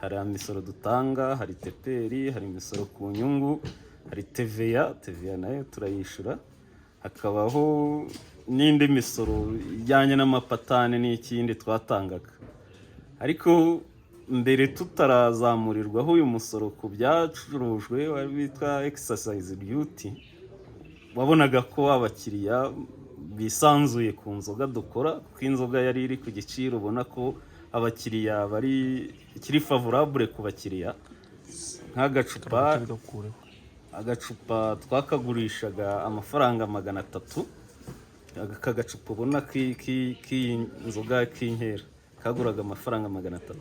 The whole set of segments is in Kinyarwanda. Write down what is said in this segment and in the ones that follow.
hari imisoro dutanga, hari teperi, hari imisoro ku nyungu, hari TVA nayo turayishyura, hakabaho n'indi misoro ijyanye n'amapatane n'ikindi twatangaga. Ariko mbere tutarazamurirwaho uyu musoro ku byacurujwe witwa exercise duty, wabonaga ko abakiriya bisanzuye ku nzoga dukora, kuko inzoga yari iri ku giciro ubona ko abakiriya kiri favorable ku bakiriya. Agacupa twakagurishaga amafaranga 300, aka gacupa ubona k'inzoga k'inkera kaguraga amafaranga 300,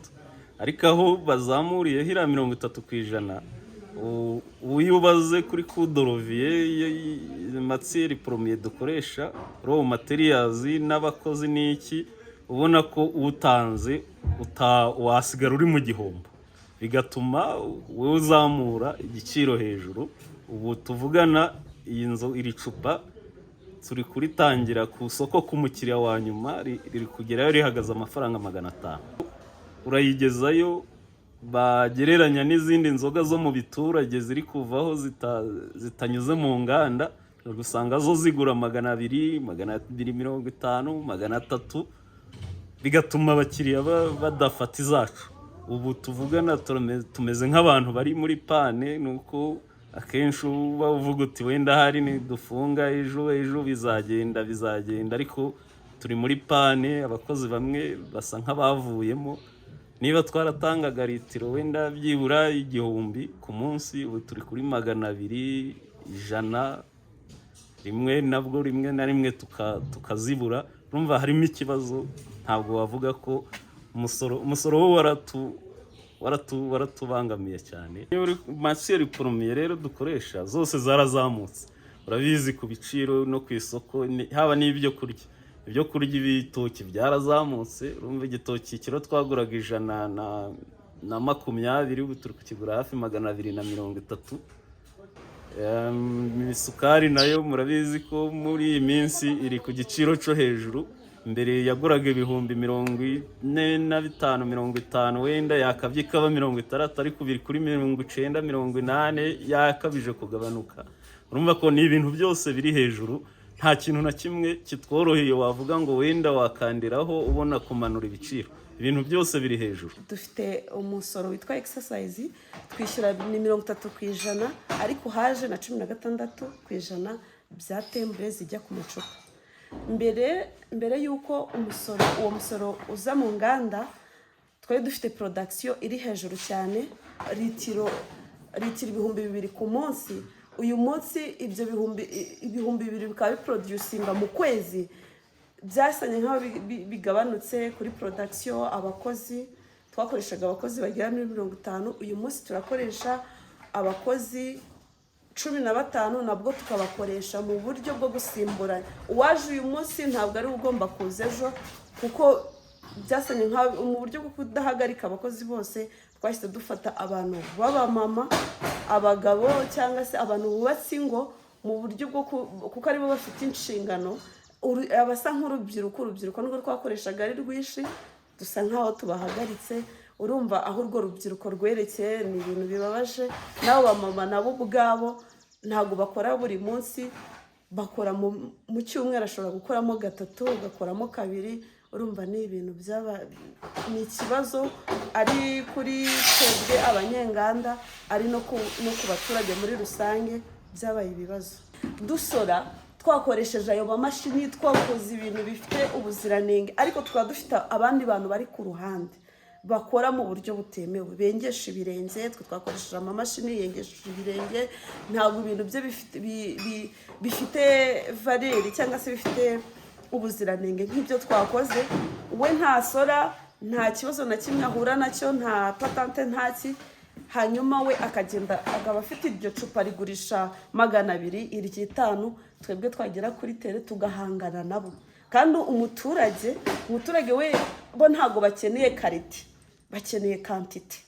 ariko aho bazamuriye hira 30%, uyu ubaze kuri kudoroviye matière première dukoresha raw materials n'abakozi n'iki, ubona ko utanze wasigara uri mu gihombo, bigatuma wowe uzamura igiciro hejuru. Ubu tuvugana iri cupa turi kuritangira ku soko k'umukiriya wa nyuma riri kugerayo rihagaze amafaranga 500. Urayigezayo bagereranya n'izindi nzoga zo mu biturage ziri kuvaho zitanyuze mu nganda, usanga zo zigura 200, 250, 300, bigatuma abakiriya badafata izacu. Ubu tuvugana tumeze nk'abantu bari muri pane, nuko akenshi uba uvuga uti wenda hari nidufunga ejo bizagenda, ariko turi muri pane. Abakozi bamwe basa nk'abavuyemo. Niba twaratangaga litiro wenda byibura 1000 ku munsi, ubu turi kuri 200, 100, rimwe na rimwe tukazibura. Urumva harimo ikibazo. Ntabwo wavuga ko umusoro wo waratubangamiye cyane. Matière première rero dukoresha zose zarazamutse, urabizi, ku biciro no ku isoko, haba n'ibyo kurya. Ibyo kurya, ibitoki byarazamutse. Urumva igitoki kiro twaguraga 120, ubu turi kukigura hafi 230. Isukari nayo murabizi ko muri iyi minsi iri ku giciro cyo hejuru. Mbere yaguraga 45,000, 50, wenda yakabye ikaba 60, ariko biri kuri 90, 80, yakabije kugabanuka. Urumva ko ni ibintu byose biri hejuru. Nta kintu na kimwe kitworoheye wavuga ngo wenda wakandiraho ubona kumanura ibiciro. Ibintu byose biri hejuru. Dufite umusoro witwa exercise, twishyura ni 30%, ariko haje na 16% bya tembure zijya ku macupa. Mbere yuko uwo musoro uza mu nganda, twari dufite production iri hejuru cyane, litiro 2,000 ku munsi. Uyu munsi ibyo 2,000 bikaba biproducinga mu kwezi, byasanye nk'aho bigabanutse kuri production. Abakozi twakoreshaga abakozi bagera muri 50, uyu munsi turakoresha abakozi 15, nabwo tukabakoresha mu buryo bwo gusimburana. Uwaje uyu munsi ntabwo ari ugomba kuza ejo, kuko byasanye mu buryo bwo kudahagarika abakozi bose. Twahise dufata abantu b'abamama, abagabo, cyangwa se abantu bubatse ingo, mu buryo bwo kuko aribo bafite inshingano. Abasa nk'urubyiruko nubwo twakoreshaga ari rwinshi, dusa nk'aho tubahagaritse. Urumva aho urwo rubyiruko rwerekeye ni ibintu bibabaje. Nabo bamama nabo ubwabo ntabwo bakora buri munsi, bakora mu cyumweru, ashobora gukoramo 3, ugakoramo 2. Urumva ni ibintu ni ikibazo ari kuri twebwe abanyenganda, ari no ku baturage muri rusange. Byabaye ibibazo. Dusora twakoresheje ayo mamashini, twakoze ibintu bifite ubuziranenge, ariko tukaba dufite abandi bantu bari ku ruhande bakora mu buryo butemewe, bengesha ibirenge. Twe twakoresheje amamashini yengesha ibirenge. Ntabwo ibintu bye bifite valeri cyangwa se bifite ubuziranenge nk'ibyo twakoze. We ntasora, nta kibazo na kimwe ahura nacyo, nta patente, ntaki. Hanyuma we akagenda akaba afite iryo cupa rigurisha 200, iryo 5, twebwe twagera kuri tere tugahangana nabo. Kandi umuturage we bo ntago bakeneye karite, bakeneye quantity.